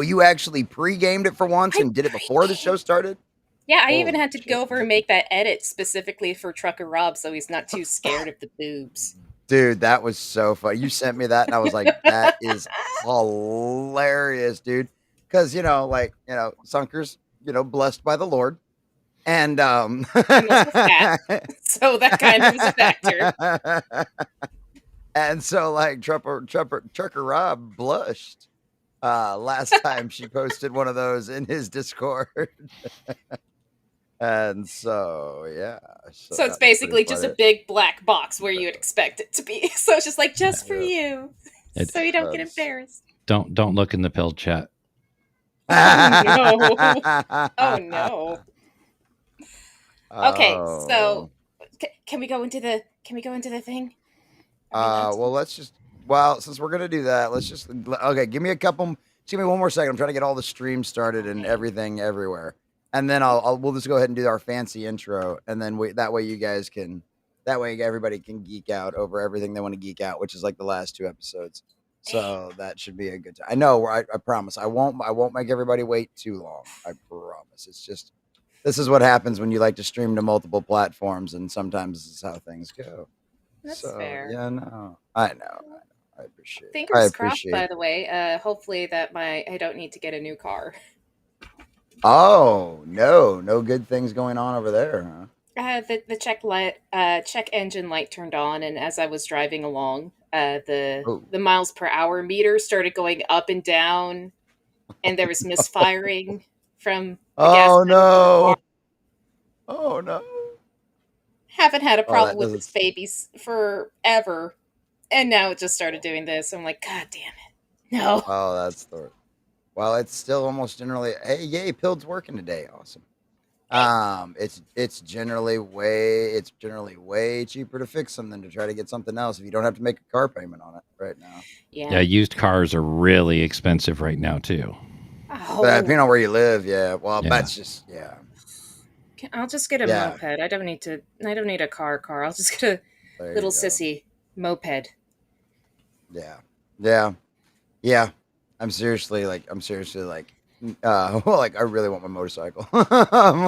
you actually pre-gamed it for once I and did it before the show started? Yeah, I Holy even had to shit, go over and make that edit specifically for Trucker Rob so he's not too scared of the boobs. dude, that was so fun. You sent me that, and I was like, that is hilarious, dude. Because, Sunker's, blessed by the Lord. And I'm also fat, so that kind of is a factor. And so, like, Trucker Rob blushed last time she posted one of those in his Discord. And so, yeah. So it's basically just a big black box where you'd expect it to be. So it's just like, just for you. So you don't get embarrassed. Don't look in the pill chat. Oh no. Oh no. Okay, so can we go into the thing? Since we're gonna do that, give me one more second. I'm trying to get all the streams started and everything everywhere, and then we'll just go ahead and do our fancy intro, and then that way everybody can geek out over everything they want to geek out, which is like the last 2 episodes. So that should be a good time. I know. I promise. I won't make everybody wait too long. I promise. It's just. This is what happens when you like to stream to multiple platforms, and sometimes this is how things go. That's fair. Yeah, no, I know. I appreciate it. Fingers crossed, by the way. Hopefully that I don't need to get a new car. Oh, no good things going on over there, huh? The check engine light turned on, and as I was driving along, the miles per hour meter started going up and down, and there was misfiring from the gas. Oh no! Haven't had a problem with this babies forever, and now it just started doing this. I'm like, God damn it! No. Oh, that's the. Well, it's still almost generally. Hey, yay! Pild's working today. Awesome. It's generally way cheaper to fix them than to try to get something else if you don't have to make a car payment on it right now. Yeah, used cars are really expensive right now too. Oh. But depending on where you live, yeah. Well, that's just I'll just get a moped. I don't need a car. I'll just get a little sissy moped. Yeah. I'm seriously like, I really want my motorcycle.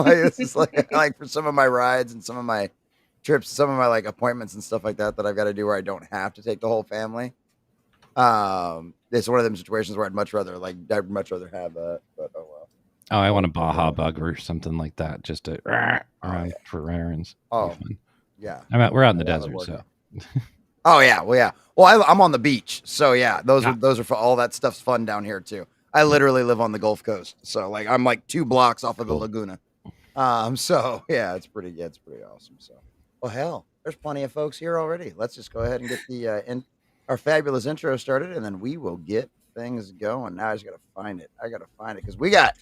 This is like for some of my rides and some of my trips, some of my like appointments and stuff like that I've got to do where I don't have to take the whole family. It's one of them situations where I'd much rather have that, but oh well. Oh, I want a Baja Bug or something like that, just to around for errands. Oh, yeah. We're out in the desert, so. Oh yeah, well, I'm on the beach, so yeah, those are for all that stuff's fun down here too. I literally live on the Gulf Coast, so like I'm like 2 blocks off of the Laguna. So yeah, it's pretty awesome. So, well, hell, there's plenty of folks here already. Let's just go ahead and get our fabulous intro started, and then we will get things going. Now I just gotta find it. Because we got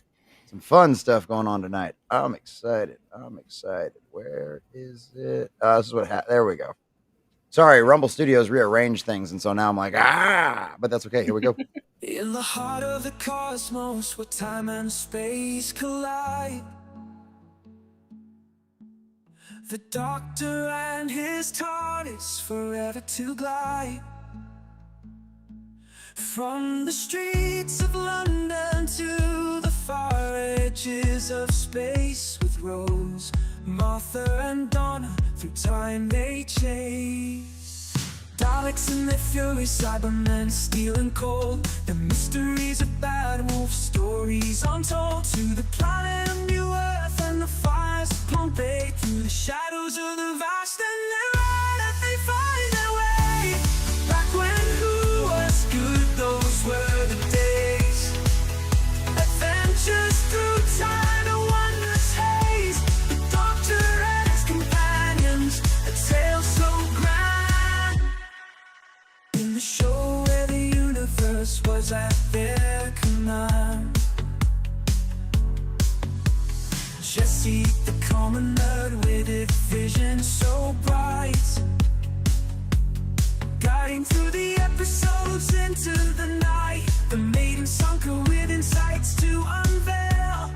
some fun stuff going on tonight. I'm excited. Where is it? This is what there we go. Sorry, Rumble Studios rearranged things, and so now I'm like, but that's okay. Here we go. In the heart of the cosmos, where time and space collide, the Doctor and his TARDIS forever to glide. From the streets of London to the far edges of space, with Rose, Martha and Donna, through time they chase. Daleks and their fury, Cybermen, steel and cold, the mysteries of Bad Wolf, stories untold. To the planet of New Earth and the fires of Pompeii, through the shadows of the vast, and they're right as they find their way. Back when who was good, those were the days. Adventures through time, a wondrous haze. The Doctor and his companions, a tale so grand. In the show where the universe was at their command, Jesse, the common nerd with a vision so bright, guiding through the episodes into the night. The maiden Sunker with insights to unveil,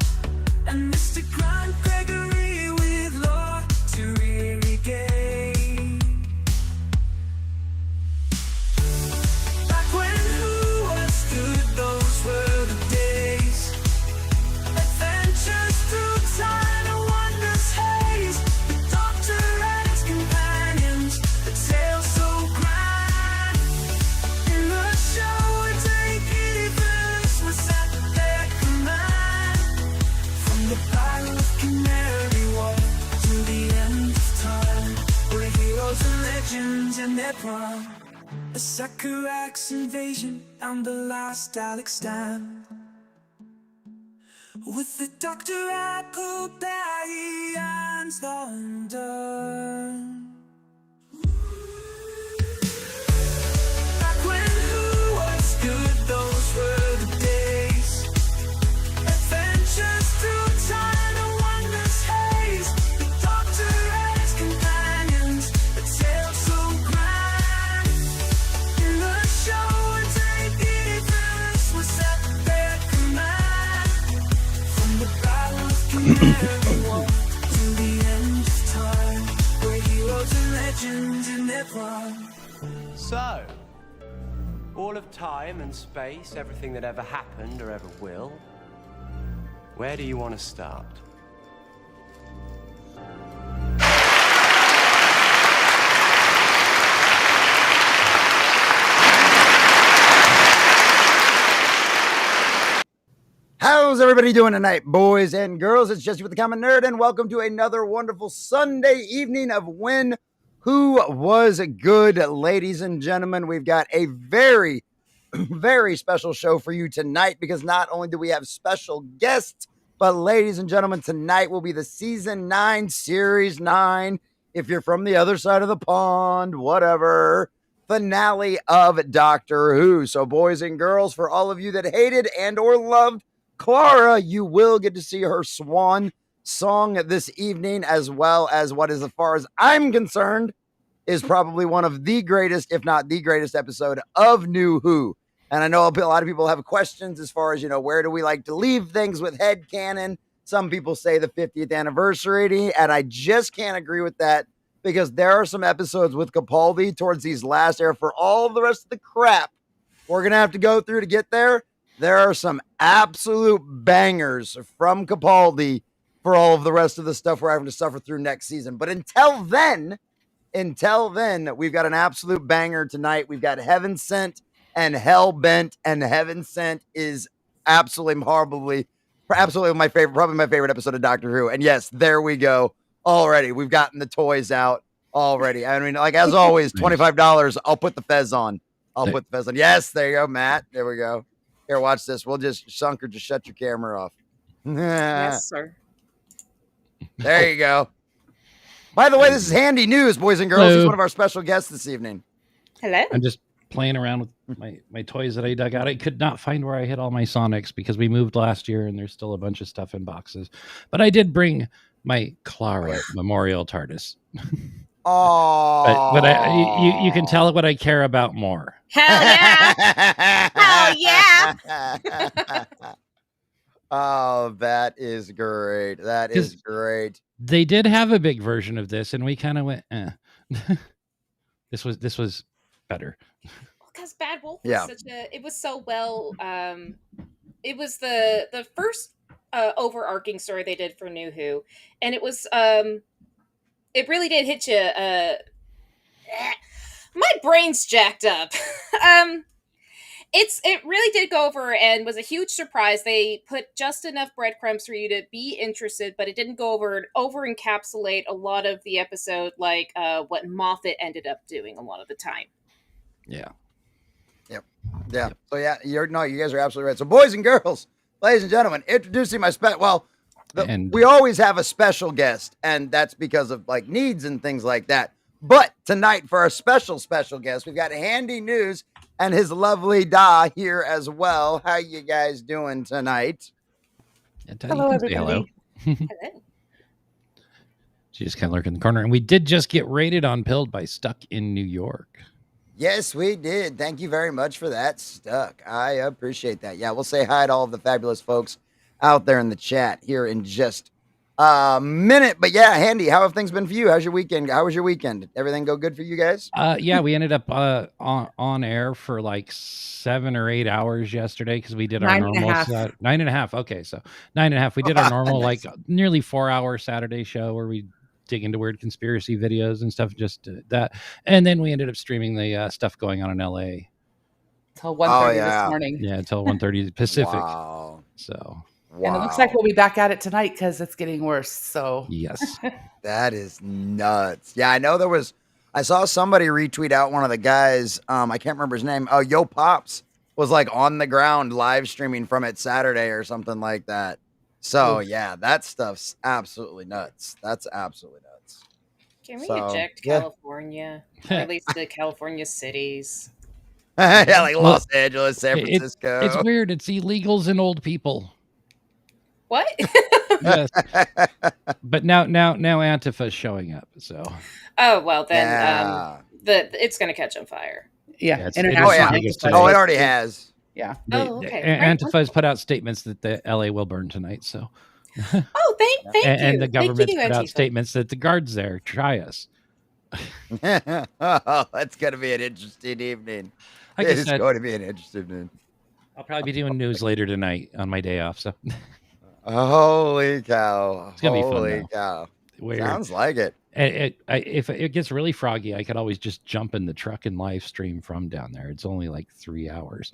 and Mr. Grant Gregory with lore to regain. Back when who was good, those were the days. Nebra, a Sakurax invasion and the last Dalek stand. With the Doctor at Pullberry and London. Back when who was good, those were the days. Adventures through time and wonders haze. The Doctor and his companions, a tale so grand. In the show, a day universe was at their command. From the battle of Canary Wharf to the end of time, where heroes and legends in their prime. So, all of time and space, everything that ever happened or ever will, where do you want to start? How's everybody doing tonight, boys and girls? It's Jesse with the Common Nerd, and welcome to another wonderful Sunday evening of When Who Was Good, ladies and gentlemen. We've got a very, very special show for you tonight, because not only do we have special guests, but ladies and gentlemen, tonight will be the Season 9, Series 9, if you're from the other side of the pond, whatever, finale of Doctor Who. So boys and girls, for all of you that hated and or loved Clara, you will get to see her swan song this evening, as well as what is, as far as I'm concerned, is probably one of the greatest, if not the greatest episode of New Who. And I know a lot of people have questions as far as, where do we like to leave things with headcanon? Some people say the 50th anniversary, and I just can't agree with that, because there are some episodes with Capaldi towards these last era. For all the rest of the crap we're going to have to go through to get there, there are some absolute bangers from Capaldi for all of the rest of the stuff we're having to suffer through next season. But until then, we've got an absolute banger tonight. We've got Heaven Sent and Hell Bent, and Heaven Sent is absolutely my favorite, probably my favorite episode of Doctor Who. And yes, there we go. Already, we've gotten the toys out already. I mean, like as always, $25. I'll put the fez on. Yes, there you go, Matt. There we go. Here, watch this. We'll just Shunker, just shut your camera off. Yes, sir. There you go. By the way, this is handy news, boys and girls. Hello. He's one of our special guests this evening. Hello. I'm just playing around with my toys that I dug out. I could not find where I hid all my Sonics because we moved last year and there's still a bunch of stuff in boxes. But I did bring my Clara Memorial TARDIS. Oh, but you can tell what I care about more. Hell yeah. Hell yeah. Oh, that is great. That is great. They did have a big version of this, and we kind of went, eh. This was better. Because Bad Wolf was it was so well. It was the first overarching story they did for New Who, and it was it really did hit you. My brain's jacked up. It really did go over and was a huge surprise. They put just enough breadcrumbs for you to be interested, but it didn't go over encapsulate a lot of the episode, like what Moffat ended up doing a lot of the time. Yeah. Yep. Yeah. So yeah, you guys are absolutely right. So boys and girls, ladies and gentlemen, introducing my we always have a special guest, and that's because of like needs and things like that. But tonight, for our special guest, we've got Handy News and his lovely Da here as well. How you guys doing tonight? Hello, everybody. Hello. She just kind of lurked in the corner, and we did just get rated on Pilled by Stuck in New York. Yes, we did. Thank you very much for that, Stuck. I appreciate that. Yeah, we'll say hi to all of the fabulous folks out there in the chat here in just a minute. But yeah, Handy, how have things been for you? How's your weekend? How was your weekend? Everything go good for you guys? Yeah, we ended up on air for like 7 or 8 hours yesterday because we did our 9.5. 9.5. Okay, so 9.5. We did our normal nice. Like nearly 4-hour Saturday show where we dig into weird conspiracy videos and stuff, just that. And then we ended up streaming the stuff going on in LA till 1:30 this morning. Yeah, until 1:30 Pacific. Wow. So. Wow. And it looks like we'll be back at it tonight because it's getting worse. So yes, that is nuts. Yeah, I know there was I saw somebody retweet out one of the guys. I can't remember his name. Oh, Yo Pops was like on the ground live streaming from it Saturday or something like that. So yeah, that stuff's absolutely nuts. That's absolutely nuts. Can we eject California? Or at least the California cities. Yeah, like Los Angeles, San Francisco. It's weird. It's illegals and old people. What? Yes. But now Antifa's showing up. So. Oh well, then it's going to catch on fire. Yeah. It already has. Yeah. Okay. Antifa's put out statements that the LA will burn tonight. So. Oh, thank you. And the government put out statements that the guards there try us. Oh, that's going to be an interesting evening. It's going to be an interesting evening. I'll probably be doing news later tonight on my day off. So. Holy cow! It's gonna be fun. Holy cow! Weird. Sounds like it. If it gets really froggy, I could always just jump in the truck and live stream from down there. It's only like 3 hours.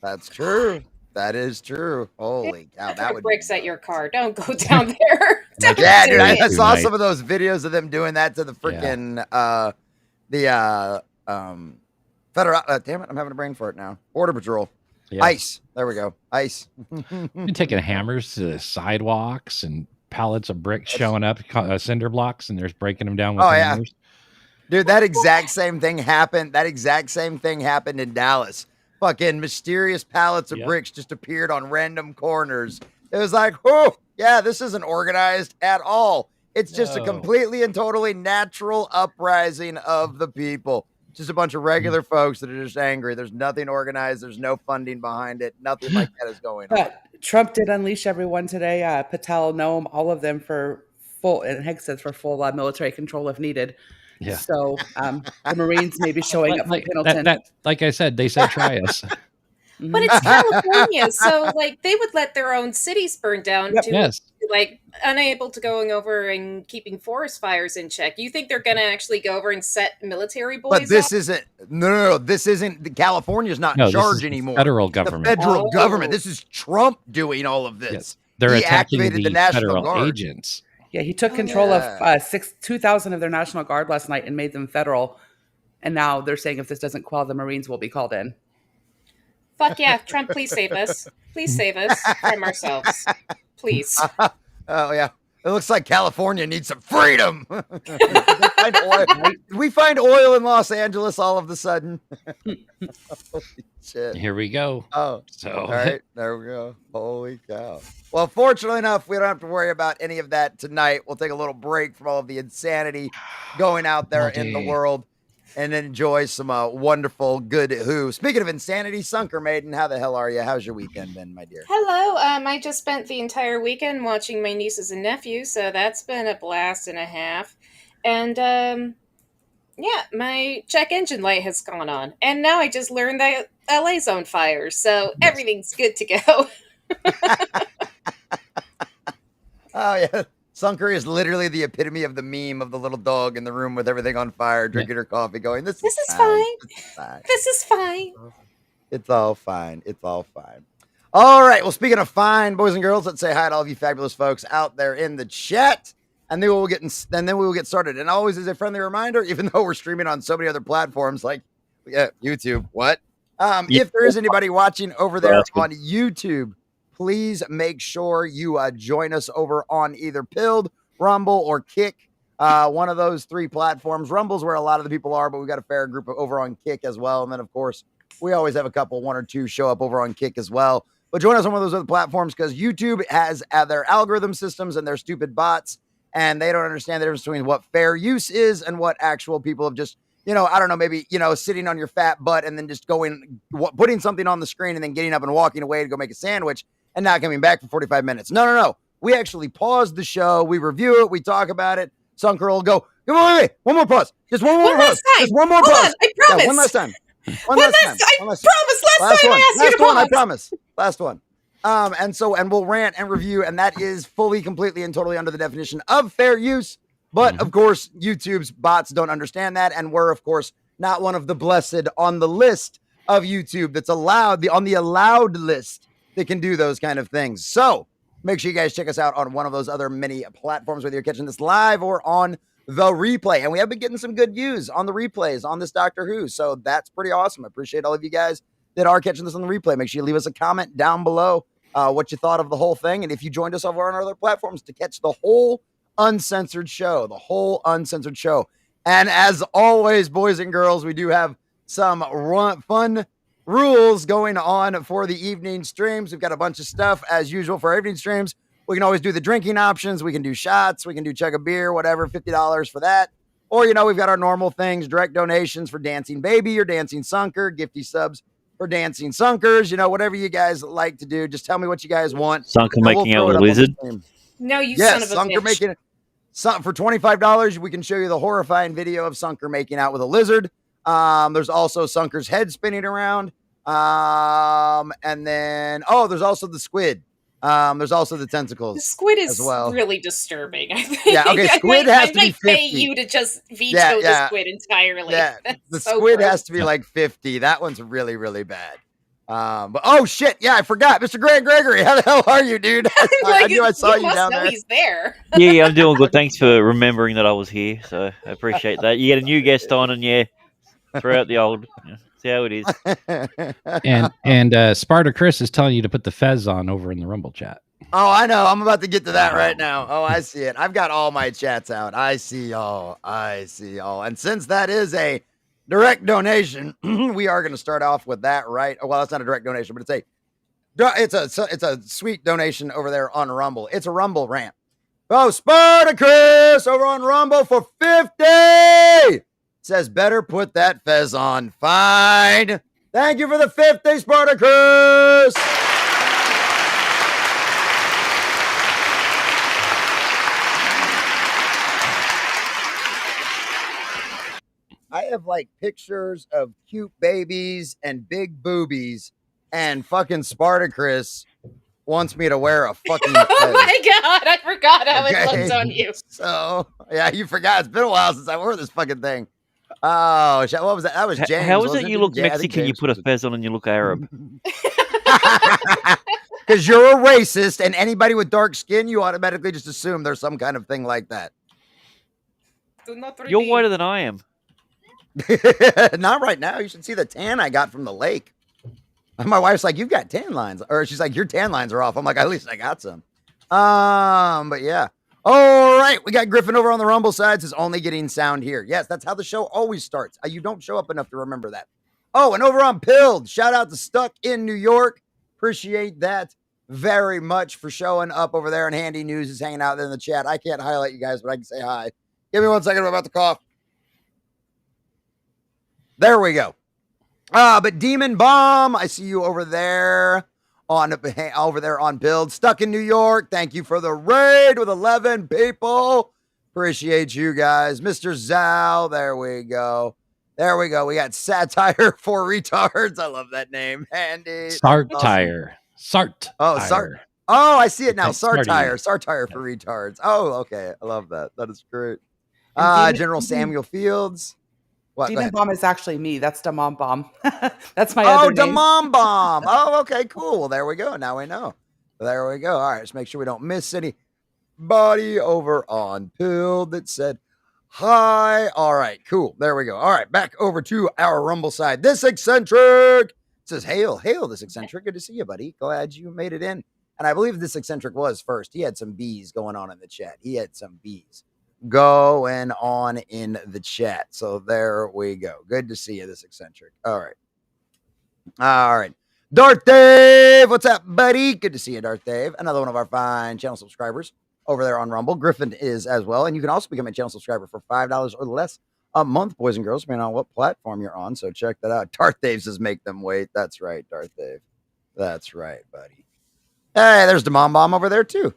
That's true. That is true. Holy cow! That would bricks at your car. Don't go down there. Yeah, dude. I saw some of those videos of them doing that to the freaking federal. Damn it! I'm having a brain fart now. Border Patrol. Yeah. ICE. There we go. ICE. You're taking hammers to the sidewalks and pallets of bricks showing up, cinder blocks, and they're breaking them down with hammers. Dude, that exact same thing happened. That exact same thing happened in Dallas. Fucking mysterious pallets of bricks just appeared on random corners. It was like, oh, yeah, this isn't organized at all. It's just a completely and totally natural uprising of the people. Just a bunch of regular folks that are just angry. There's nothing organized. There's no funding behind it. Nothing like that is going on. Trump did unleash everyone today. Patel, Noam, all of them for full, and Hicks says for full military control if needed. Yeah. So the Marines may be showing up for Pendleton. Like I said, they said try us. But it's California, so like they would let their own cities burn down like unable to going over and keeping forest fires in check. You think they're going to actually go over and set military boys? But this isn't. No. This isn't. California's not in charge anymore. Federal government. The federal government. This is Trump doing all of this. Yes. They're attacking the National Guard agents. Yeah, he took control of 2,000 of their National Guard last night and made them federal. And now they're saying if this doesn't quell, the Marines will be called in. Fuck yeah, Trump, please save us. Please save us from ourselves. Please. Oh, yeah. It looks like California needs some freedom. We find oil in Los Angeles all of a sudden. Holy shit. Here we go. Oh, so all right. There we go. Holy cow. Well, fortunately enough, we don't have to worry about any of that tonight. We'll take a little break from all of the insanity going out there in the world and enjoy some wonderful good Who. Speaking of insanity, Sunker Maiden, how the hell are you? How's your weekend been, my dear? Hello. I just spent the entire weekend watching my nieces and nephews, so that's been a blast and a half. And yeah, my check engine light has gone on, and now I just learned that LA's on fire, so everything's good to go. Oh yeah. Sunker is literally the epitome of the meme of the little dog in the room with everything on fire, drinking her coffee, going, This is fine. This is fine. It's all fine. It's all fine. All right. Well, speaking of fine, boys and girls, let's say hi to all of you fabulous folks out there in the chat. And then we will get started. And always as a friendly reminder, even though we're streaming on so many other platforms like YouTube, if there is anybody watching over there on YouTube, please make sure you join us over on either Pilled, Rumble, or Kick. One of those three platforms. Rumble's where a lot of the people are, but we've got a fair group over on Kick as well. And then, of course, we always have one or two show up over on Kick as well. But join us on one of those other platforms because YouTube has their algorithm systems and their stupid bots, and they don't understand the difference between what fair use is and what actual people have just, I don't know, maybe, sitting on your fat butt and then just putting something on the screen and then getting up and walking away to go make a sandwich and not coming back for 45 minutes. No. We actually pause the show. We review it. We talk about it. Sunker will go, wait. One more pause. Just one more pause. Just one more pause. I promise. Yeah, one last time. One last time. I promise. Last time I asked you to pause. I promise. Last one. And we'll rant and review, and that is fully, completely, and totally under the definition of fair use. But of course, YouTube's bots don't understand that, and we're of course not one of the blessed on the list of YouTube that's allowed on the allowed list that can do those kind of things. So make sure you guys check us out on one of those other many platforms, whether you're catching this live or on the replay. And we have been getting some good views on the replays on this Doctor Who. So that's pretty awesome. I appreciate all of you guys that are catching this on the replay. Make sure you leave us a comment down below what you thought of the whole thing. And if you joined us over on our other platforms to catch the whole uncensored show, And as always, boys and girls, we do have some fun rules going on for the evening streams. We've got a bunch of stuff as usual for our evening streams. We can always do the drinking options. We can do shots. We can do chug a beer, whatever, $50 for that. Or, we've got our normal things, direct donations for Dancing Baby or Dancing Sunker, gifty subs for Dancing Sunkers, whatever you guys like to do. Just tell me what you guys want. Sunker making out with a lizard. No, you son of a Sunker bitch. making it. For $25, we can show you the horrifying video of Sunker making out with a lizard. There's also Sunker's head spinning around. And then, there's also the squid. There's also the tentacles. The squid is as well. Really disturbing, I think. Yeah, okay, squid has to be 50. I might pay you to just veto the squid entirely. Yeah, the so squid gross. has to be like 50. That one's really, really bad. But oh shit, yeah, I forgot. Mr. Gregory, how the hell are you, dude? I knew I saw you down there. He's there. Yeah, I'm doing good. Thanks for remembering that I was here. So I appreciate that. You get a new guest on, and throughout the old. See how it is. and Sparta Chris is telling you to put the fez on over in the Rumble chat. Oh, I know. I'm about to get to that right now. Oh, I see it. I've got all my chats out. I see y'all. And since that is a direct donation, we are going to start off with that, right? Well, it's not a direct donation, but it's a sweet donation over there on Rumble. It's a Rumble rant. Oh, Spartacus over on Rumble for 50 says, better put that fez on. Fine. Thank you for the 50, Spartacus. I have like pictures of cute babies and big boobies, and fucking Spartacus wants me to wear a fucking fez. Oh my god, I forgot how it looks on you. So, yeah, you forgot. It's been a while since I wore this fucking thing. Oh, what was that? That was James. How is it you look Mexican, you put a fez on, and you look Arab? Because you're a racist, and anybody with dark skin, you automatically just assume there's some kind of thing like that. You're whiter than I am. Not right now. You should see the tan I got from the lake. And my wife's like, you've got tan lines. Or she's like, your tan lines are off. I'm like, at least I got some. But yeah. All right. We got Griffin over on the Rumble side. Says only getting sound here. Yes, that's how the show always starts. You don't show up enough to remember that. Oh, and over on Pilled, shout out to Stuck in New York. Appreciate that very much for showing up over there. And Handy News is hanging out there in the chat. I can't highlight you guys, but I can say hi. Give me 1 second. I'm about to cough. There we go. But Demon Bomb, I see you over there on Build. Stuck in New York. Thank you for the raid with 11 people. Appreciate you guys. Mr. Zal, there we go. We got Satire for Retards. I love that name. Handy. Sartire. Sart. Oh, Sart. Oh, I see it now. Sartire for Retards. Oh, okay. I love that. That is great. General Samuel Fields. What, Demon Bomb is actually me. That's the Mom Bomb. That's my other name. Oh, the Mom Bomb. Oh, okay, cool. Well, there we go. Now we know. There we go. All right, let's make sure we don't miss anybody over on Pill that said hi. All right, cool. There we go. All right, back over to our Rumble side. This eccentric says, hail, this eccentric. Good to see you, buddy. Glad you made it in. And I believe this eccentric was first. He had some bees going on in the chat. Going on in the chat. So there we go. Good to see you, this eccentric. All right. Darth Dave, what's up, buddy? Good to see you, Darth Dave. Another one of our fine channel subscribers over there on Rumble. Griffin is as well. And you can also become a channel subscriber for $5 or less a month, boys and girls, depending on what platform you're on. So check that out. Darth Dave says make them wait. That's right, Darth Dave. That's right, buddy. Hey, there's the Mom Bomb over there, too.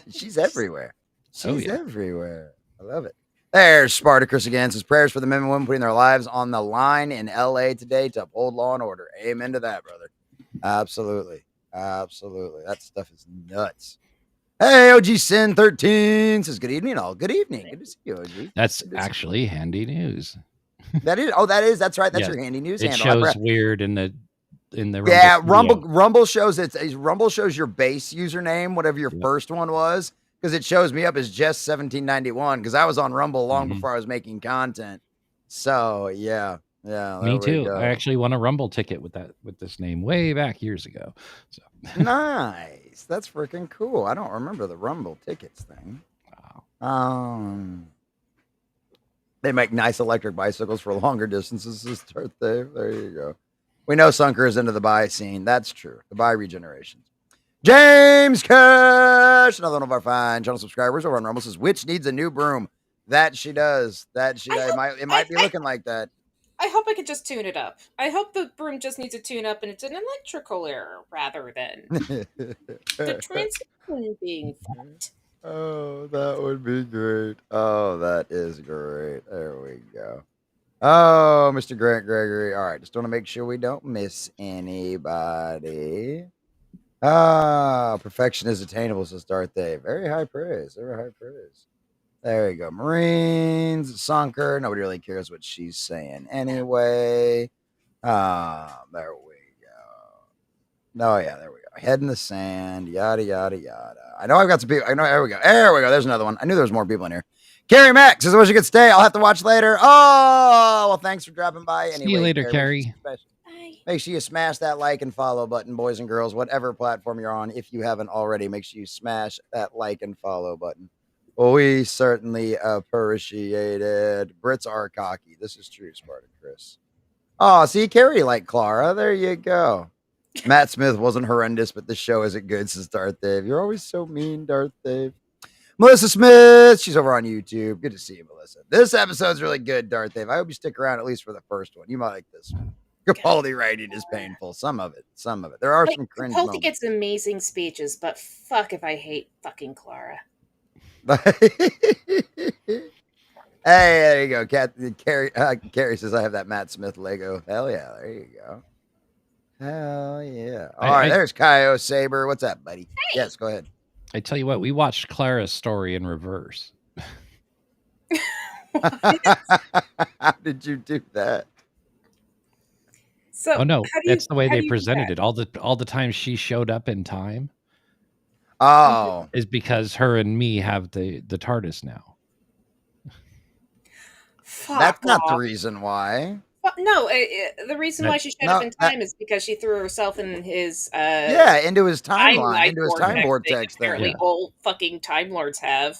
She's everywhere. She's everywhere. I love it. There's Spartacus again. Says prayers for the men and women putting their lives on the line in LA today to uphold law and order. Amen to that, brother. Absolutely. That stuff is nuts. Hey, OG Sin 13 says good evening, all. Good evening. Good to see you, OG. That's actually Handy News. That is. Oh, that is. That's right. That's your Handy News it handle. Shows weird in the Rumble. Yeah, Rumble shows Rumble shows your base username, whatever your first one was. because it shows me up as just 1791 because I was on Rumble long before I was making content. So yeah. Me too. I actually won a Rumble ticket with this name way back years ago. So nice. That's freaking cool. I don't remember the Rumble tickets thing. Wow. They make nice electric bicycles for longer distances to start there. There you go. We know Sunker is into the buy scene. That's true. The buy regenerations. James Cash, another one of our fine channel subscribers over on Rumble, says, which needs a new broom? That she does. It might be looking like that. I hope I could just tune it up. I hope the broom just needs a tune up and it's an electrical error rather than the transmission being fucked. Oh, that would be great. Oh, that is great. There we go. Oh, Mr. Grant Gregory. All right, just want to make sure we don't miss anybody. Perfection is attainable, says Darth A. Very high praise. Very high praise. There you go. Marines, Sunker. Nobody really cares what she's saying anyway. There we go. Oh, yeah, there we go. Head in the sand, yada, yada, yada. I know I've got some people. I know. There we go. There we go. There's another one. I knew there was more people in here. Carrie Max says, I wish you could stay. I'll have to watch later. Oh, well, thanks for dropping by. Anyway, see you later, Carrie. Make sure you smash that like and follow button, boys and girls, whatever platform you're on. If you haven't already, make sure you smash that like and follow button. Well, we certainly appreciate it. Brits are cocky. This is true, Spartan Chris. Oh, see, Carrie like Clara. There you go. Matt Smith wasn't horrendous, but the show isn't good, says Darth Dave. You're always so mean, Darth Dave. Melissa Smith, she's over on YouTube. Good to see you, Melissa. This episode's really good, Darth Dave. I hope you stick around at least for the first one. You might like this one. Capaldi writing is painful. Some of it. There are some cringe moments. Capaldi gets amazing speeches, but fuck if I hate fucking Clara. Hey, there you go. Carrie says, I have that Matt Smith Lego. Hell yeah. There you go. Hell yeah. All right, there's Kyo Saber. What's up, buddy? Hey. Yes, go ahead. I tell you what, we watched Clara's story in reverse. How did you do that? So, no, that's the way they presented it. All the times she showed up in time. Oh, is because her and me have the TARDIS now. That's not the reason why. Well, no, the reason why she showed up in time is because she threw herself in his into his timeline, into his time vortex. Apparently, all fucking Time Lords have.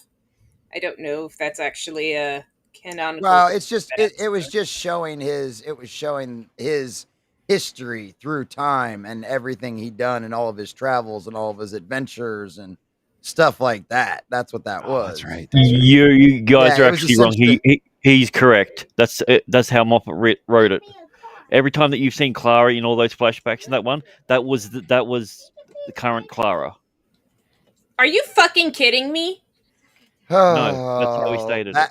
I don't know if that's actually a canonical. Well, it's just it was just showing his. It was showing his history through time and everything he'd done and all of his travels and all of his adventures and stuff like that. That's what that was. That's right. You guys are actually wrong. He's correct. That's how Moffat wrote it. Every time that you've seen Clara in all those flashbacks in that one, that was the current Clara. Are you fucking kidding me? No, that's how he stated it.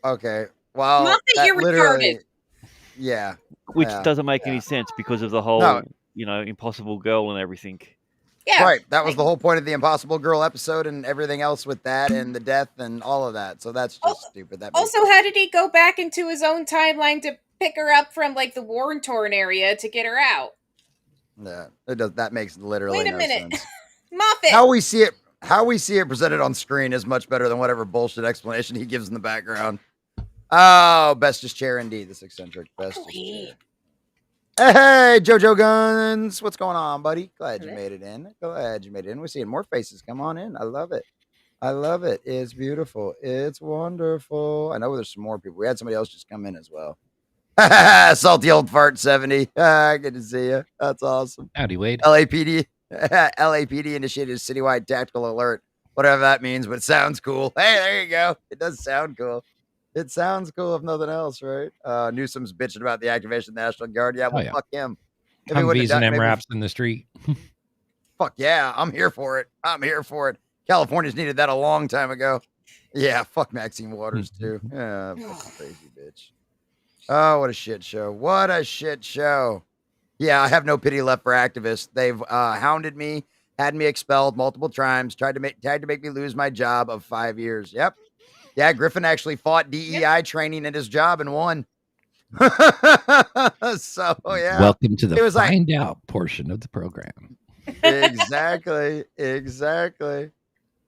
Okay. Well, not that you're retarded. Yeah. Which doesn't make any sense because of the whole, Impossible Girl and everything. Yeah. Right. That was the whole point of the Impossible Girl episode and everything else with that and the death and all of that. So that's just stupid. Also, how did he go back into his own timeline to pick her up from the war-torn area to get her out? Yeah, it does. That makes literally Wait a no minute. sense. Moffat. How we see it presented on screen is much better than whatever bullshit explanation he gives in the background. Oh, bestest chair indeed. This eccentric bestest chair. Hey, JoJo Guns. What's going on, buddy? Glad you made it in. We're seeing more faces. Come on in. I love it. It's beautiful. It's wonderful. I know there's some more people. We had somebody else just come in as well. Salty old fart 70. Good to see you. That's awesome. Howdy, Wade. LAPD initiated a citywide tactical alert. Whatever that means, but it sounds cool. Hey, there you go. It does sound cool. It sounds cool if nothing else, right? Newsom's bitching about the activation of the National Guard. Yeah, well, fuck him. Humvees and MRAPs in the street. Fuck yeah, I'm here for it. California's needed that a long time ago. Yeah, fuck Maxine Waters, too. Yeah, fucking crazy bitch. Oh, what a shit show. Yeah, I have no pity left for activists. They've hounded me, had me expelled multiple times, tried to make me lose my job of 5 years. Yep. Yeah, Griffin actually fought DEI training at his job and won. So, yeah. Welcome to the find out portion of the program. Exactly.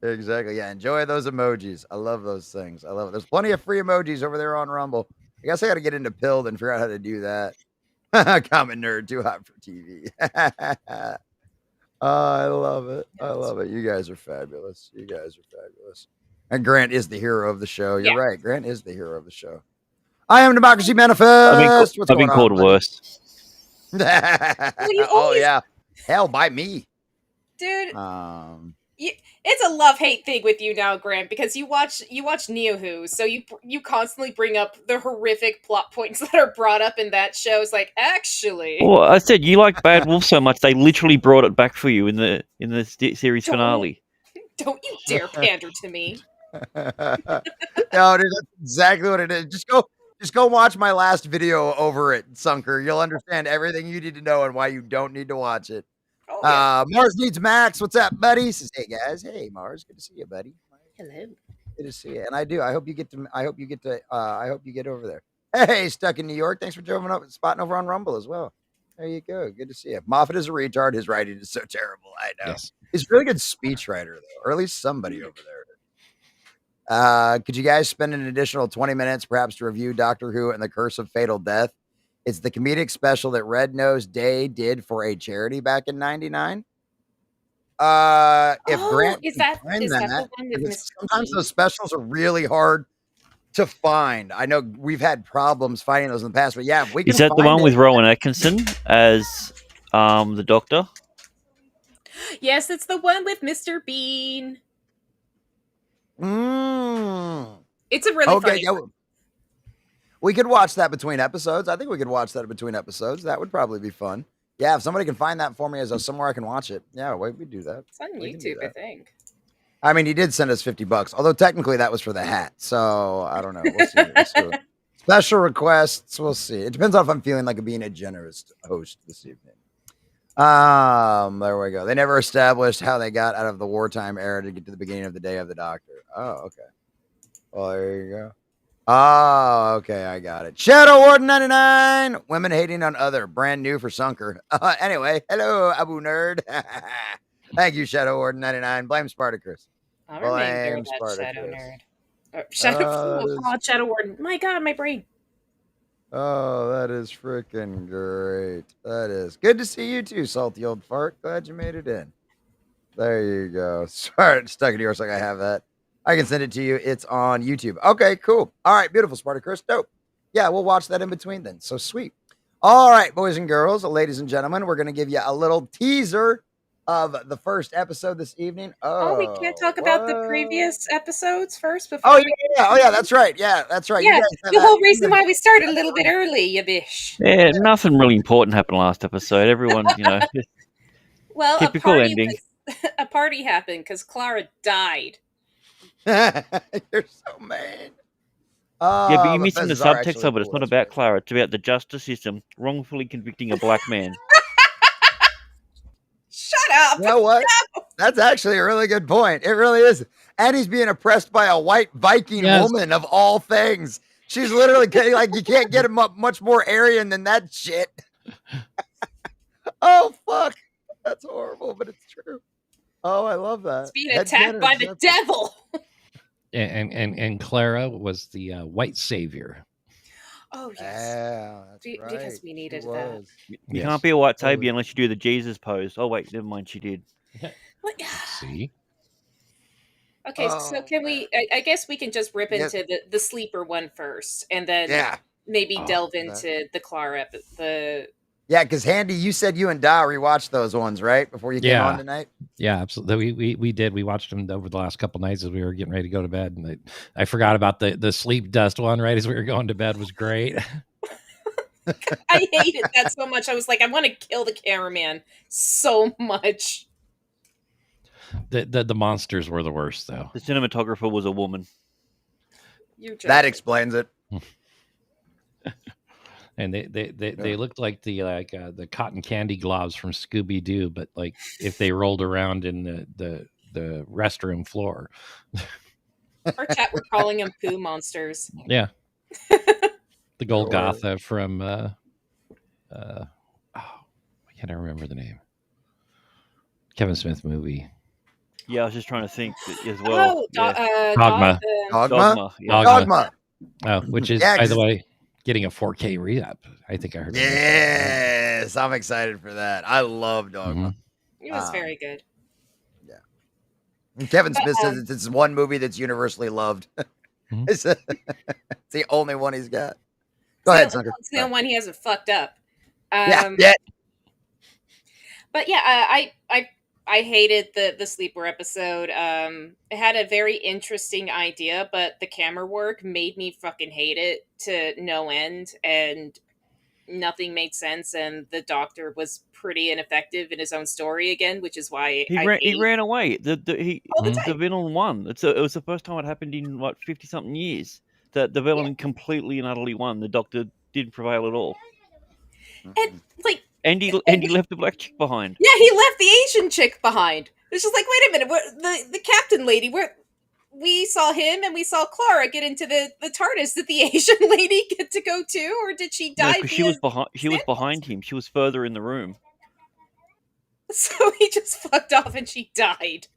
Exactly. Yeah. Enjoy those emojis. I love those things. I love it. There's plenty of free emojis over there on Rumble. I guess I got to get into Pilled and figure out how to do that. Common nerd, too hot for TV. I love it. I love it. You guys are fabulous. You guys are fabulous. And Grant is the hero of the show. You're right. Grant is the hero of the show. I am Democracy Manifest. I've been called worse. Oh yeah, hell by me, dude. It's a love-hate thing with you now, Grant, because you watch Neo Who, so you constantly bring up the horrific plot points that are brought up in that show. It's like, actually, well, I said you like Bad Wolf so much they literally brought it back for you in the series finale. Don't you dare pander to me. No, dude, that's exactly what it is. Just go watch my last video over it, Sunker. You'll understand everything you need to know and why you don't need to watch it. Oh, yeah. Mars needs Max. What's up, buddy? Says, hey guys. Hey Mars, good to see you, buddy. Hello. Good to see you. And I do. I hope you get over there. Hey, stuck in New York. Thanks for spotting over on Rumble as well. There you go. Good to see you. Moffat is a retard. His writing is so terrible. I know. Yes. He's a really good speechwriter though, or at least somebody over there. Could you guys spend an additional 20 minutes perhaps to review Doctor Who and the Curse of Fatal Death? It's the comedic special that Red Nose Day did for a charity back in '99. If Grant is that the one with Mr. Sometimes those specials are really hard to find. I know we've had problems finding those in the past, but yeah, if we can. Is that the one with Rowan Atkinson as the Doctor? Yes, it's the one with Mr. Bean. It's a really funny one. We could watch that between episodes. I think we could watch that between episodes. That would probably be fun. Yeah, if somebody can find that for me as somewhere I can watch it. Yeah, we do that. It's on YouTube, I think. I mean, he did send us $50, although technically that was for the hat. So I don't know. We'll see. Special requests. We'll see. It depends on if I'm feeling like being a generous host this evening. There we go. They never established how they got out of the wartime era to get to the beginning of the Day of the Doctor. Oh, okay. Well, there you go. Oh, okay. I got it. Shadow Warden 99. Women hating on other. Brand new for Sunker. Anyway, hello, Abu Nerd. Thank you, Shadow Warden 99. Blame Spartacus. I'll remember that Shadow Nerd. Shadow Warden. My God, my brain. Oh, that is freaking great. That is good to see you too, salty old fart. Glad you made it in. There you go. Sorry, stuck in yours like I have that. I can send it to you. It's on YouTube. Okay, cool. All right, beautiful, Spartacus. Dope. Yeah, we'll watch that in between then. So sweet. All right, boys and girls, ladies and gentlemen, we're going to give you a little teaser of the first episode this evening. We can't talk about the previous episodes first before. Oh yeah, that's right. Yeah, that's right. Yeah, the whole reason why we started a little bit early, you bish. Yeah, nothing really important happened last episode. Everyone, well, typical ending. A party happened because Clara died. You're so mean. Yeah, but you're missing the subtext of it. It's not about Clara. It's about the justice system wrongfully convicting a black man. Shut up. You know what? No. That's actually a really good point. It really is. And he's being oppressed by a white Viking woman of all things. She's literally like, you can't get him much more Aryan than that shit. Oh, fuck. That's horrible, but it's true. Oh, I love that. It's being attacked by the devil. And Clara was the white savior. Oh, yes. Yeah, that's right. Because we needed that. You can't be a white Toby unless you do the Jesus pose. Oh, wait, never mind, she did. See? Okay, so can we... I guess we can just rip into the sleeper one first, and then maybe delve into the Clara... Yeah, because Handy, you said you and Da rewatched those ones, right? Before you came on tonight? Yeah, absolutely. We did. We watched them over the last couple nights as we were getting ready to go to bed. And I forgot about the sleep dust one right as we were going to bed. It was great. I hated that so much. I was like, I want to kill the cameraman so much. The monsters were the worst, though. The cinematographer was a woman. That explains it. And they looked like the cotton candy globs from Scooby Doo, but like if they rolled around in the restroom floor. Our chat were calling them poo monsters. Yeah, the Golgotha from I can't remember the name. Kevin Smith movie. Yeah, I was just trying to think as well. Dogma. Dogma. Oh, which is, by the way, getting a 4K re-up. I think I heard. Yes, I'm excited for that. I love Dogma. It was very good. Yeah. And Kevin Smith says it's one movie that's universally loved. It's the only one he's got. Go ahead, Sunker. It's the only one he hasn't fucked up. Yeah. But yeah, I hated the sleeper episode. It had a very interesting idea, but the camera work made me fucking hate it to no end, and nothing made sense. And the Doctor was pretty ineffective in his own story again, which is why he ran away. The villain won. It was the first time it happened in 50-something years that the villain completely and utterly won. The Doctor didn't prevail at all. And And he left the black chick behind. Yeah, he left the Asian chick behind. It's just like, wait a minute, the captain lady, we saw him and we saw Clara get into the TARDIS. Did the Asian lady get to go too, or did she die? No, because she was behind him. She was further in the room. So he just fucked off and she died.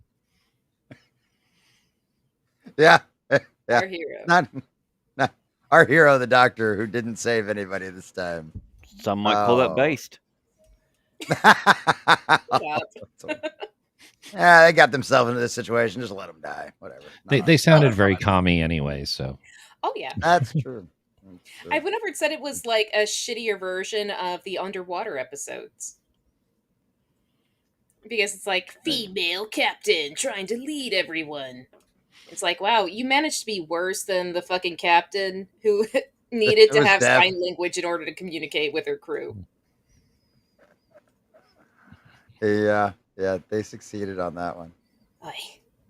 Yeah. Our hero. Not our hero, the Doctor, who didn't save anybody this time. Some might call that based. Yeah, they got themselves into this situation. Just let them die. Whatever. They sounded very commie anyway, so. Oh, yeah. That's true. I would never said it was like a shittier version of the underwater episodes. Because it's like, female captain trying to lead everyone. It's like, wow, you managed to be worse than the fucking captain who needed to have sign language in order to communicate with her crew. Yeah, they succeeded on that one.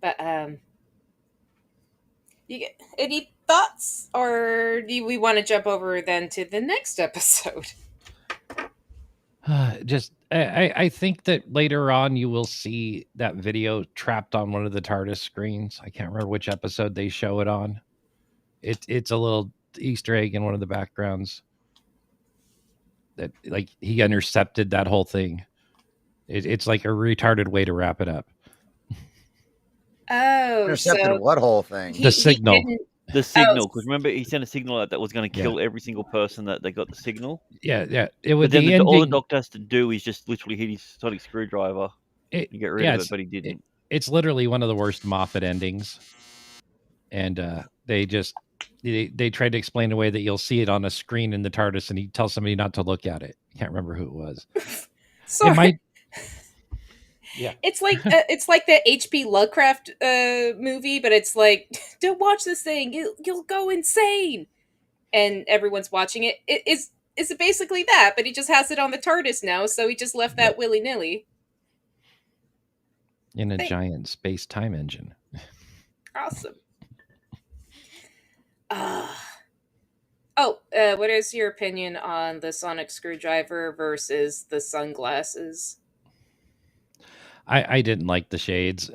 But you get any thoughts, or do we want to jump over then to the next episode? I think that later on you will see that video trapped on one of the TARDIS screens. I can't remember which episode they show it on. It's a little Easter egg in one of the backgrounds that like he intercepted that whole thing. It's like a retarded way to wrap it up. Oh, intercepted what whole thing? The signal. The signal, because remember he sent a signal out that was going to kill every single person that they got the signal. Yeah. It would. All the Doctor has to do is just literally hit his sonic screwdriver and get rid of it, but he didn't. It's literally one of the worst Moffat endings, and they tried to explain away that you'll see it on a screen in the TARDIS, and he tells somebody not to look at it. I can't remember who it was. Sorry. It might. Yeah, it's like the H.P. Lovecraft movie, but it's like, don't watch this thing, you'll go insane, and everyone's watching it. It's basically that, but he just has it on the TARDIS now, so he just left that willy nilly in a giant space time engine. Awesome. What is your opinion on the sonic screwdriver versus the sunglasses? I didn't like the shades.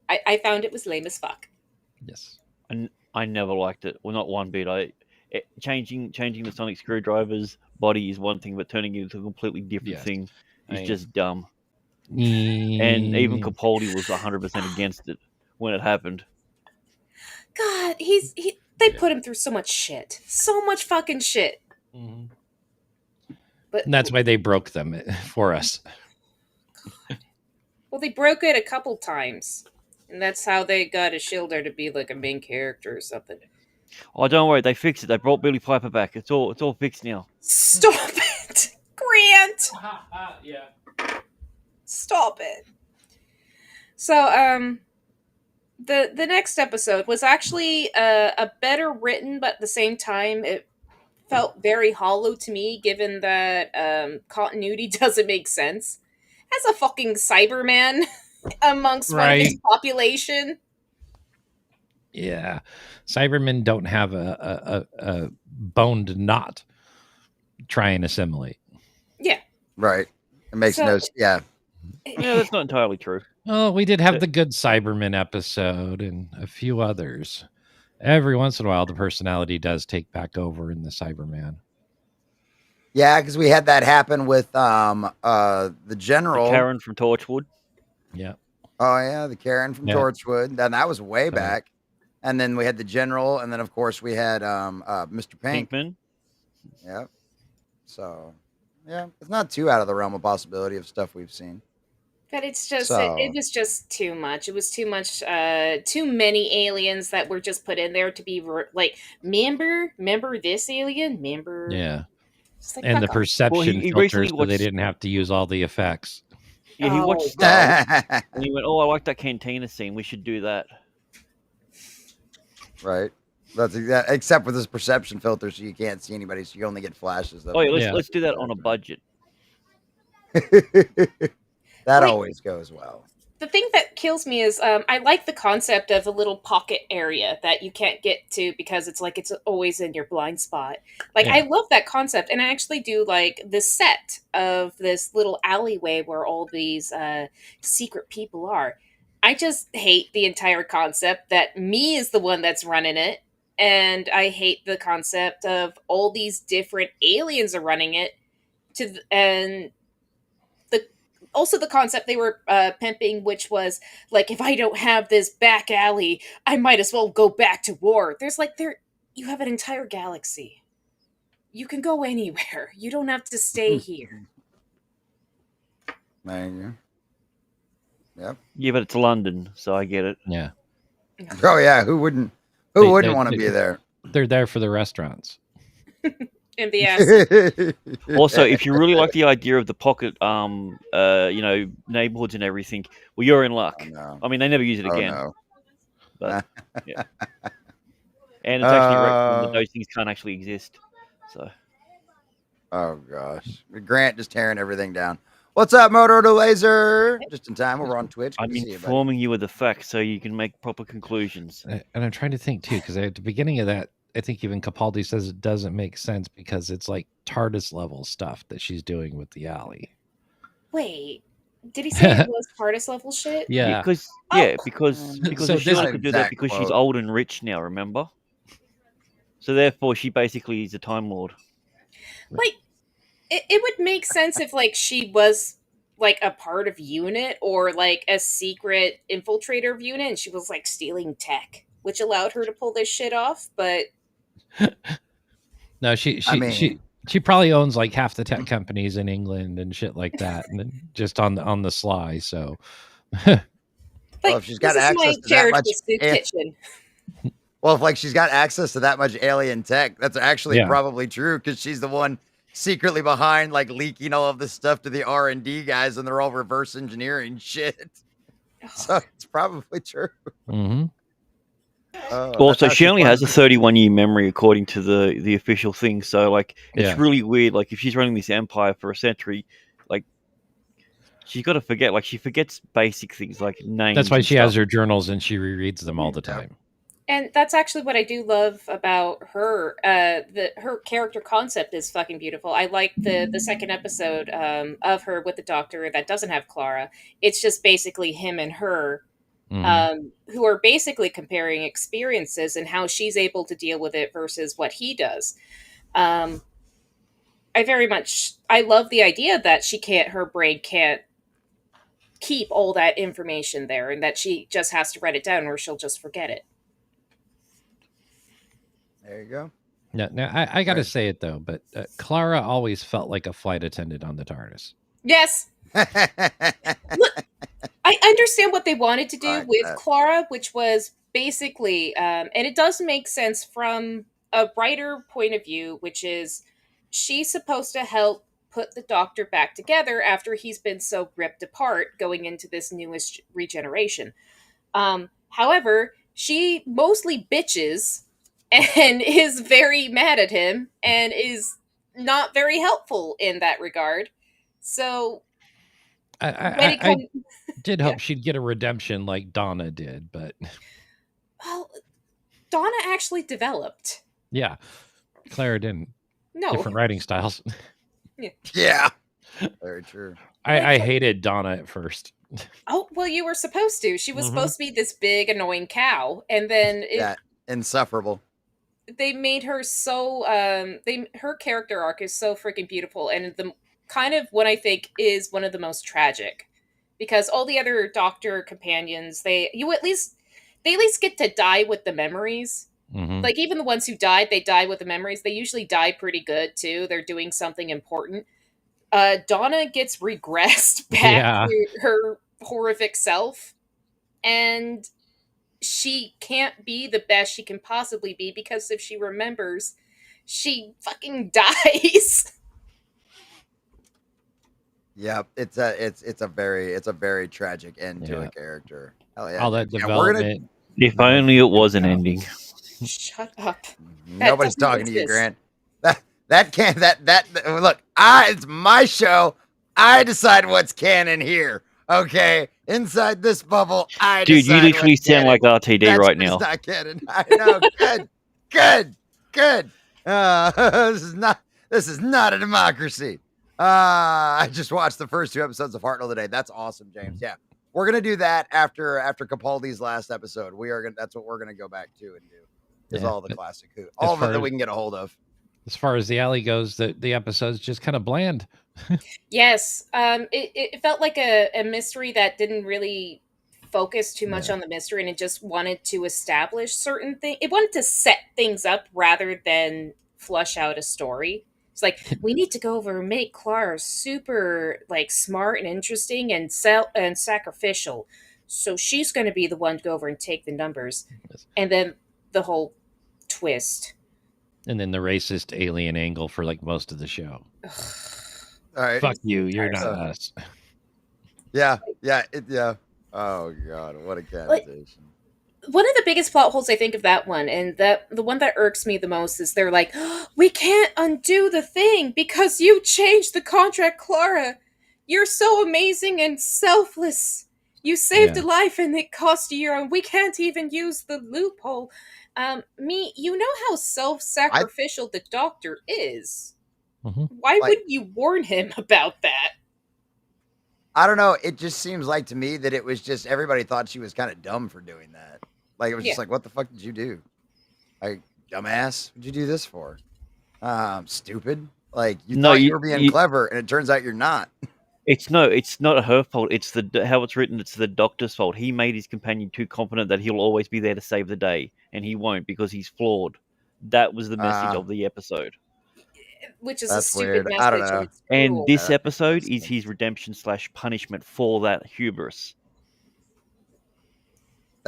I found it was lame as fuck. Yes. And I never liked it. Well, not one bit. Changing the sonic screwdriver's body is one thing, but turning it into a completely different thing is just dumb. And even Capaldi was 100% against it when it happened. God, they put him through so much shit. So much fucking shit. Mm-hmm. But, and that's why they broke them for us. God. Well, they broke it a couple times. And that's how they got Ashildr to be like a main character or something. Oh, don't worry. They fixed it. They brought Billy Piper back. It's all fixed now. Stop it! Grant! Yeah. Stop it. So, the next episode was actually a better written, but at the same time, it felt very hollow to me, given that continuity doesn't make sense. As a fucking Cyberman amongst one of his population. Yeah. Cybermen don't have a bone to not try and assimilate. Yeah. Right. It makes Yeah, that's not entirely true. Oh, we did have the good Cyberman episode and a few others. Every once in a while, the personality does take back over in the Cyberman. Yeah, because we had that happen with the general. Karen from Torchwood. Yeah. Oh yeah, the Karen from Torchwood. Then that was way back. And then we had the General, and then of course we had Mr. Pinkman. Yep. So yeah, it's not too out of the realm of possibility of stuff we've seen. But it's just it was just too much. It was too much. Too many aliens that were just put in there to be like, remember this alien, remember. Yeah. Like, and the perception filters, so they didn't have to use all the effects. Yeah, he watched that, and he went, "Oh, I like that cantina scene. We should do that." Right. That's exactly, except with this perception filter, so you can't see anybody, so you only get flashes. Oh, yeah, let's do that on a budget. That always goes well. The thing that kills me is I like the concept of a little pocket area that you can't get to because it's like it's always in your blind spot. Like, I love that concept, and I actually do like the set of this little alleyway where all these secret people are. I just hate the entire concept that me is the one that's running it, and I hate the concept of all these different aliens are running it, also the concept they were pimping, which was like, if I don't have this back alley, I might as well go back to war. There's like, you have an entire galaxy. You can go anywhere. You don't have to stay here. There you go. Yep. Yeah, but it's London, so I get it. Yeah. Oh yeah, who wouldn't want to be there? They're there for the restaurants. And the acid. Also, if you really like the idea of the pocket, neighborhoods and everything, well, you're in luck. Oh, no. I mean, they never use it again. No. But yeah, and it's actually recommended that those things can't actually exist. So. Oh gosh, Grant just tearing everything down. What's up, Moto to Laser? Just in time. We're on Twitch. I'm informing you of the facts so you can make proper conclusions. And I'm trying to think too, because at the beginning of that, I think even Capaldi says it doesn't make sense because it's like TARDIS level stuff that she's doing with the alley. Wait, did he say it was TARDIS level shit? Yeah, because so Ashildr could do that because she's old and rich now. Remember, so therefore she basically is a Time Lord. Like, it would make sense if like she was like a part of UNIT or like a secret infiltrator of UNIT, and she was like stealing tech, which allowed her to pull this shit off, but. No, she probably owns like half the tech companies in England and shit like that, and just on the sly. So, well, if she's got access to that much, if she's got access to that much alien tech, that's actually probably true because she's the one secretly behind like leaking all of this stuff to the R&D guys, and they're all reverse engineering shit. So it's probably true. Mm-hmm. Also, she only has a 31-year memory according to the official thing. So, like, it's really weird. Like, if she's running this empire for a century, like, she's got to forget. Like, she forgets basic things like names. That's why she has her journals and she rereads them all the time. And that's actually what I do love about her. Her character concept is fucking beautiful. I like the second episode of her with the Doctor that doesn't have Clara. It's just basically him and her. Who are basically comparing experiences and how she's able to deal with it versus what he does. I love the idea that her brain can't keep all that information there and that she just has to write it down or she'll just forget it. There you go. Now I got to say it though, but Clara always felt like a flight attendant on the TARDIS. Yes. Look, I understand what they wanted to do with Clara, which was basically, and it does make sense from a writer point of view, which is she's supposed to help put the Doctor back together after he's been so ripped apart going into this newest regeneration. However, she mostly bitches and is very mad at him and is not very helpful in that regard. So I did hope she'd get a redemption like Donna did, but well, Donna actually developed. Yeah, Clara didn't. No, different writing styles. Yeah, very true. I hated Donna at first. Oh well, you were supposed to. She was supposed to be this big annoying cow, and then insufferable. They made her so. Her character arc is so freaking beautiful, and the kind of what I think is one of the most tragic, because all the other Doctor companions, they at least get to die with the memories. Mm-hmm. Like, even the ones who died, they die with the memories. They usually die pretty good, too. They're doing something important. Donna gets regressed back to her horrific self, and she can't be the best she can possibly be, because if she remembers, she fucking dies. Yep, it's a very tragic end to a character. Hell yeah. All that development. If only it was an ending. Shut up. Nobody's talking to you, Grant. Look, it's my show. I decide what's canon here. Okay, inside this bubble, I Dude, decide you literally what's sound canon. like RTD That's right now. Not canon. I know. Good. This is not a democracy. I just watched the first 2 episodes of Hartnell today. That's awesome, James. Yeah, we're gonna do that after Capaldi's last episode. That's what we're gonna go back to and do. Is all the classic Who, all of it that we can get a hold of. As far as the alley goes, the episode's just kind of bland. Yes, it felt like a mystery that didn't really focus too much on the mystery, and it just wanted to establish certain things. It wanted to set things up rather than flush out a story. It's like, we need to go over and make Clara super like smart and interesting and sacrificial. So she's going to be the one to go over and take the numbers. And then the whole twist. And then the racist alien angle for like most of the show. All right. Fuck you. You're not us. Yeah. Oh God, what a catfish. One of the biggest plot holes I think of that one, and the one that irks me the most, is they're like, we can't undo the thing because you changed the contract, Clara. You're so amazing and selfless. You saved a life and it cost you your own. We can't even use the loophole. You know how self-sacrificial the Doctor is. Mm-hmm. Why wouldn't you warn him about that? I don't know. It just seems like to me that it was just everybody thought she was kind of dumb for doing that. Like, it was just like, what the fuck did you do? Like, dumbass, what'd you do this for? Stupid. Like, you thought you were being clever, and it turns out you're not. It's not her fault. It's how it's written. It's the Doctor's fault. He made his companion too confident that he'll always be there to save the day, and he won't because he's flawed. That was the message of the episode. Which is a stupid message. I don't know. And this episode is his redemption / punishment for that hubris.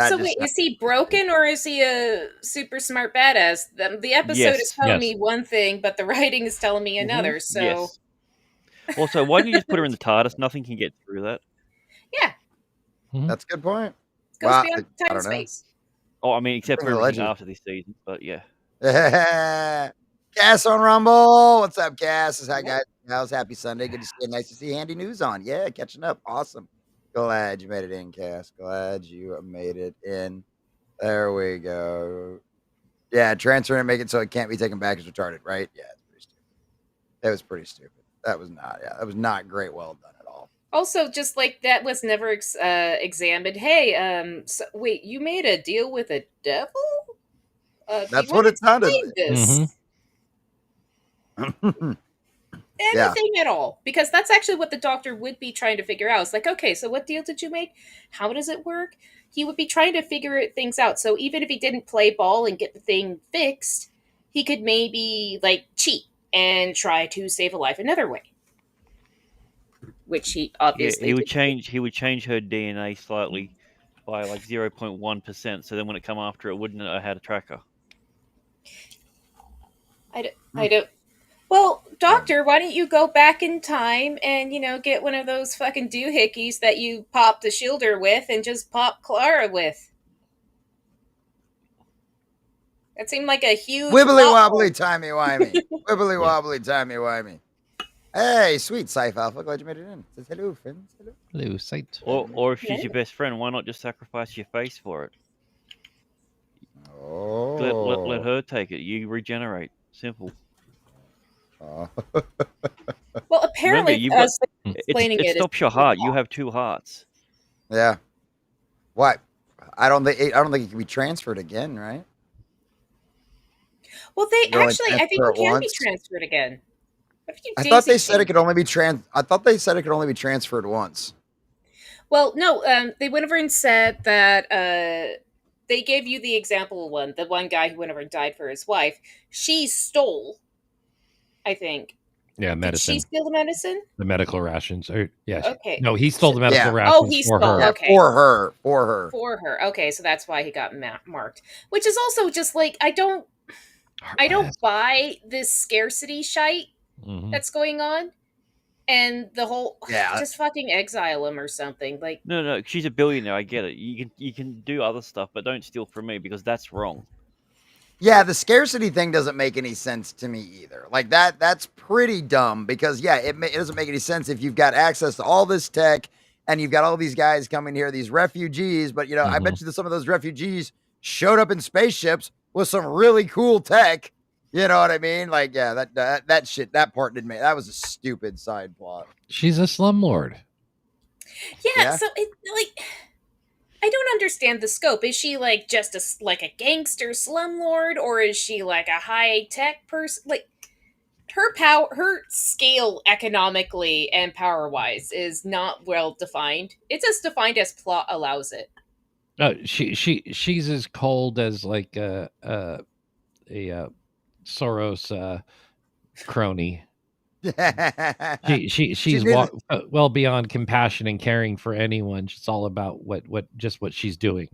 So wait, is he broken or is he a super smart badass? The episode is telling me one thing, but the writing is telling me another. So, yes. Also, why don't you just put her in the TARDIS? Nothing can get through that. Yeah, that's a good point. Goes beyond time and space. Oh, I mean, except for everything after this season, but yeah. Cass on Rumble. What's up, Cass? Hi, guys. How's happy Sunday? Good to see you. Nice to see Handy News on. Yeah, catching up. Awesome. Glad you made it in, Cass. Glad you made it in. There we go. Yeah, transfer and make it so it can't be taken back is retarded, right? Yeah, it's pretty stupid. It was pretty stupid. That was not great. Well done at all. Also, just like that was never examined. Hey, so, wait, you made a deal with a devil? That's what it sounded like. Anything at all, because that's actually what the Doctor would be trying to figure out. It's like, okay, so what deal did you make? How does it work? He would be trying to figure things out. So even if he didn't play ball and get the thing fixed, he could maybe like cheat and try to save a life another way. Which he obviously he would change her DNA slightly by like 0.1%. So then when it come after, it wouldn't know how to track her. I don't. Well, Doctor, why don't you go back in time and, get one of those fucking doohickeys that you popped Ashildr with and just pop Clara with? That seemed like a huge... Wibbly wobbly, timey wimey. Wibbly wobbly, timey wimey. Hey, sweet Scythe Alpha. Glad you made it in. Says hello, friends. Hello, Sight. Or if she's your best friend, why not just sacrifice your face for it? Oh. Let her take it. You regenerate. Simple. Well, apparently, it stops your heart. You have 2 hearts. Yeah. What? I don't think it can be transferred again, right? Well, I think it can be transferred again. I thought they said it could only be transferred once. Well, no, they went over and said that they gave you the example of the one guy who went over and died for his wife. She stole, I think. Yeah, medicine. Did she steal the medicine? The medical rations. Okay. No, he stole the medical Yeah. rations Oh, he for stole. her. Okay. For her. For her. Okay, so that's why he got marked. Which is also just like I don't buy this scarcity shite that's going on. And the whole just fucking exile him or something. Like No, she's a billionaire. I get it. You can do other stuff, but don't steal from me because that's wrong. Yeah, the scarcity thing doesn't make any sense to me either. Like that's pretty dumb because it doesn't make any sense if you've got access to all this tech and you've got all these guys coming here, these refugees. But I bet you that some of those refugees showed up in spaceships with some really cool tech. You know what I mean? Like, yeah, that shit, that part didn't make. That was a stupid side plot. She's a slumlord. Yeah. So it like. I don't understand the scope. Is she like just a gangster slumlord, or is she like a high tech person? Like her scale economically and power wise is not well defined. It's as defined as plot allows it. She's as cold as like a Soros crony. She's well beyond compassion and caring for anyone. It's all about what she's doing.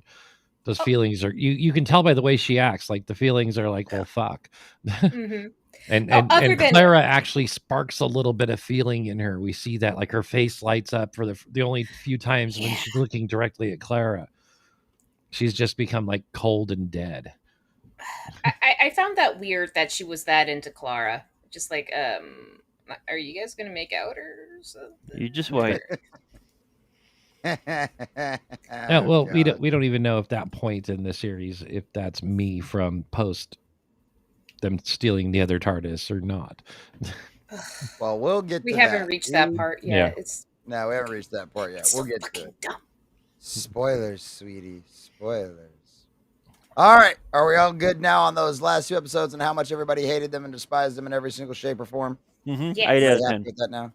Those feelings are you can tell by the way she acts. Like the feelings are like, well, fuck. Mm-hmm. and Clara actually sparks a little bit of feeling in her. We see that like her face lights up for the only few times when she's looking directly at Clara. She's just become like cold and dead. I found that weird that she was that into Clara. Just like are you guys gonna make out or something? You just wait. Well, we don't even know if that point in the series, if that's me from post them stealing the other TARDIS or not. Well, we'll get. We haven't reached that part yet. Yeah. No, we haven't reached that part yet. We'll get to it. Dumb. Spoilers, sweetie. Spoilers. All right. Are we all good now on those last two episodes and how much everybody hated them and despised them in every single shape or form? Mm-hmm. Yes. 8 out of 10. With that now?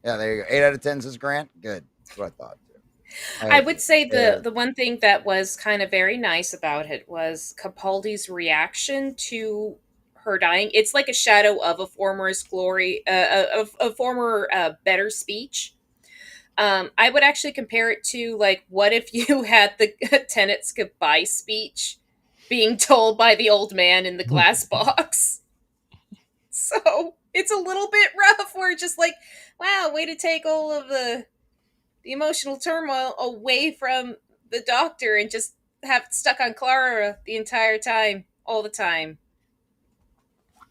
Yeah, there you go. 8 out of 10 says Grant. Good. That's what I thought. I would say the one thing that was kind of very nice about it was Capaldi's reaction to her dying. It's like a shadow of a former's glory, of a former better speech. I would actually compare it to like, what if you had the Tennant's goodbye speech being told by the old man in the glass box? So it's a little bit rough. We're just like, wow, way to take all of the emotional turmoil away from the Doctor and just have it stuck on Clara the entire time, all the time.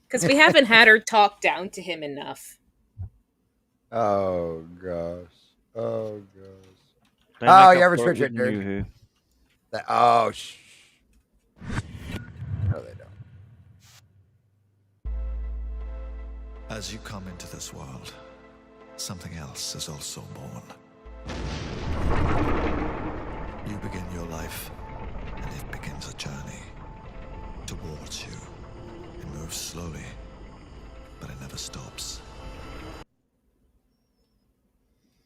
Because we haven't had her talk down to him enough. Oh, gosh. Oh, gosh. They Oh, make yeah, up for it Richard, with New Who. Oh, no, they don't. As you come into this world, something else is also born. You begin your life, and it begins a journey towards you. It moves slowly, but it never stops.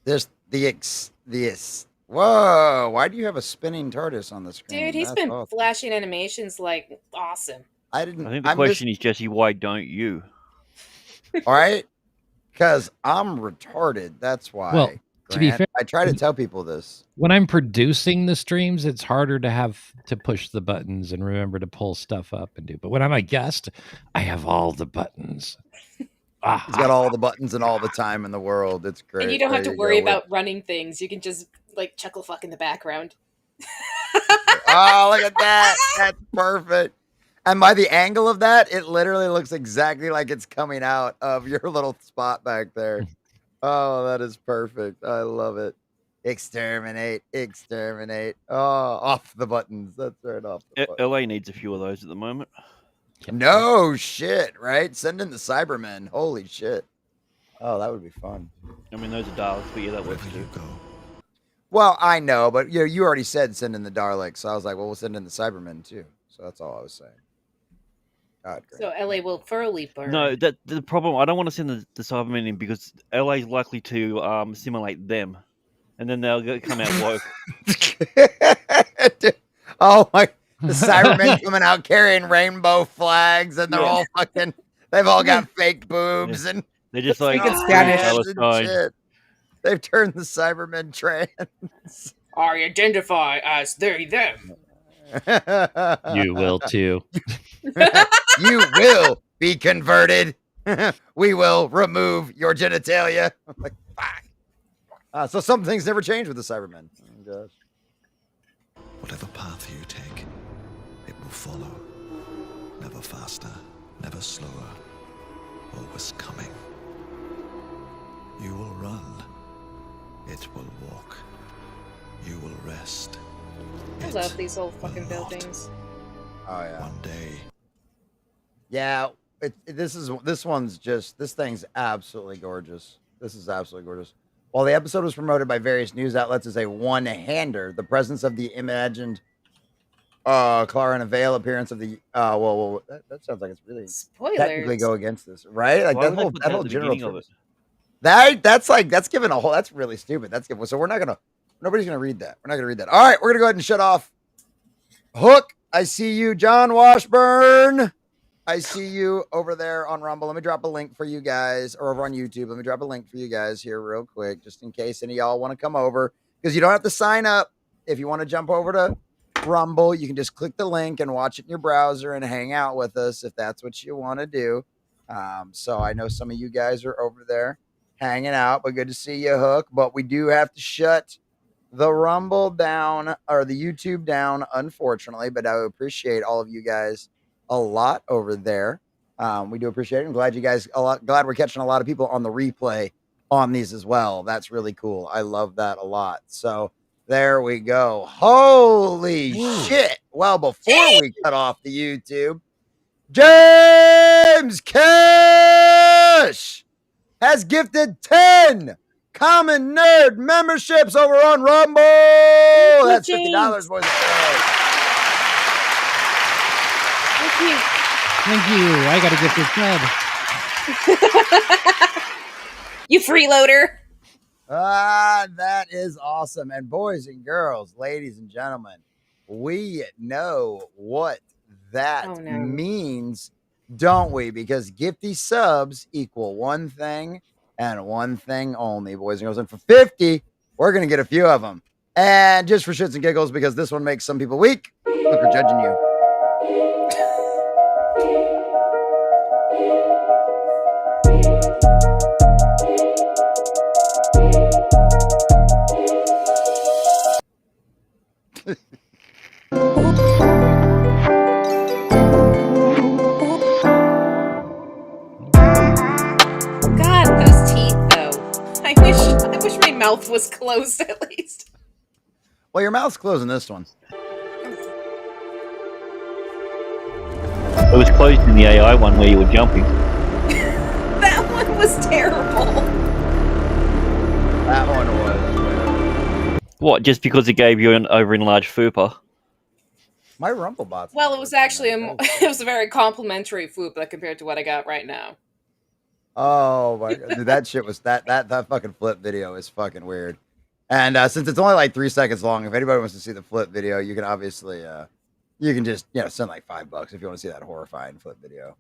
There's whoa, why do you have a spinning TARDIS on the screen? Dude, he's That's been awesome. flashing animations like awesome. I think the question is, Jesse, why don't you? All right, because I'm retarded. That's why. Well, to be fair, I try to tell people this. When I'm producing the streams, it's harder to have to push the buttons and remember to pull stuff up and do. But when I'm a guest, I have all the buttons. He's got all the buttons and all the time in the world. It's great. And you don't have to worry about running things. You can just like chuckle fuck in the background. Oh, look at that. That's perfect. And by the angle of that, it literally looks exactly like it's coming out of your little spot back there. Oh, that is perfect. I love it. Exterminate. Oh, off the buttons. That's right off the buttons. LA needs a few of those at the moment. No shit, right? Send in the Cybermen. Holy shit. Oh, that would be fun. I mean, those are Daleks, but yeah, that works too. Well, I know, but you already said send in the Daleks, so I was like, well, we'll send in the Cybermen too. So that's all I was saying. God, so LA will thoroughly burn. No, the problem, I don't want to send the Cybermen in because LA is likely to assimilate them. and then they'll come out woke. Oh my! The Cybermen coming out carrying rainbow flags, and they're all fucking. They've all got fake boobs, and they're just like Spanish. They've turned the Cybermen trans. I identify as they, them. You will too. You will be converted. We will remove your genitalia. I'm like, fuck. So some things never change with the Cybermen. Oh, gosh. Whatever path you take, it will follow. Never faster, never slower, always coming. You will run, it will walk. You will rest. I love these old fucking buildings. Oh yeah. One day. Yeah, this thing's absolutely gorgeous. This is absolutely gorgeous. While the episode was promoted by various news outlets as a one-hander, the presence of the imagined Clara and a veil appearance of the that sounds like it's really spoilers. Technically go against this, right? Like Why that whole general of it? that's giving a whole, that's really stupid. That's good. So nobody's gonna read that. We're not gonna read that. All right, we're gonna go ahead and shut off. Hook, I see you, John Washburn. I see you over there on Rumble. Let me drop a link for you guys, or over on YouTube. Let me drop a link for you guys here real quick, just in case any of y'all want to come over, because you don't have to sign up. If you want to jump over to Rumble, you can just click the link and watch it in your browser and hang out with us if that's what you want to do. So I know some of you guys are over there hanging out, but good to see you, Hook. But we do have to shut the Rumble down, or the YouTube down, unfortunately, but I appreciate all of you guys a lot over there. We do appreciate it. I'm glad glad we're catching a lot of people on the replay on these as well. That's really cool. I love that a lot. So there we go. Holy shit. Well, before we cut off the YouTube, James Cash has gifted 10 Common Nerd memberships over on Rumble. That's $50, boys and girls. Thank you. I got to get this done. You freeloader. That is awesome. And boys and girls, ladies and gentlemen, we know what that means, don't we? Because gifty subs equal one thing and one thing only, boys and girls. And for 50, we're going to get a few of them. And just for shits and giggles, because this one makes some people weak, look, we're judging you. God, those teeth, though. I wish my mouth was closed at least. Well, your mouth's closing this one. It was closed in the AI one where you were jumping. That one was terrible. That one was. What, just because it gave you an over-enlarged fupa? My Rumble bot's. Well, it was actually it was a very complimentary fupa compared to what I got right now. Oh my god, dude, that shit was that fucking flip video is fucking weird. And since it's only like 3 seconds long, if anybody wants to see the flip video, you can obviously you can just send like $5 if you want to see that horrifying flip video.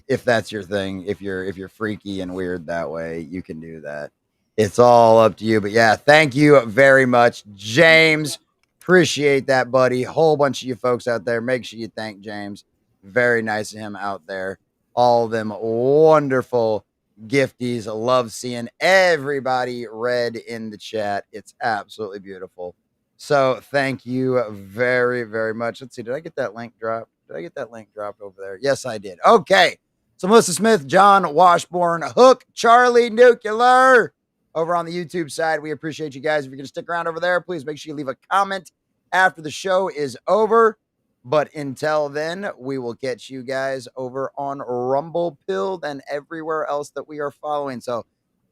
If that's your thing, if you're freaky and weird that way, you can do that. It's all up to you. But yeah, thank you very much, James. Appreciate that, buddy. Whole bunch of you folks out there. Make sure you thank James. Very nice of him out there. All of them wonderful gifties. I love seeing everybody read in the chat. It's absolutely beautiful. So thank you very, very much. Let's see. Did I get that link dropped? Did I get that link dropped over there? Yes, I did. Okay. So Melissa Smith, John Washburn, Hook, Charlie Nuclear over on the YouTube side. We appreciate you guys. If you're going to stick around over there, please make sure you leave a comment after the show is over. But until then, we will catch you guys over on Rumble Pilled and everywhere else that we are following. So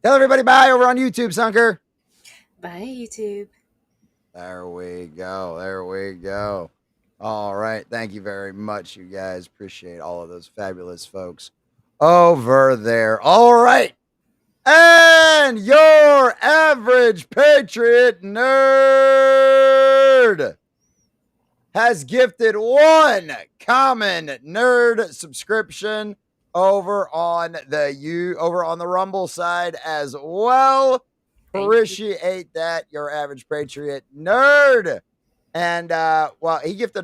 tell everybody bye over on YouTube, Sunker. Bye, YouTube. There we go. There we go. All right. Thank you very much, you guys. Appreciate all of those fabulous folks over there. All right. And your average Patriot nerd has gifted one common nerd subscription over on the Rumble side as well. Appreciate that, your average Patriot nerd. And he gifted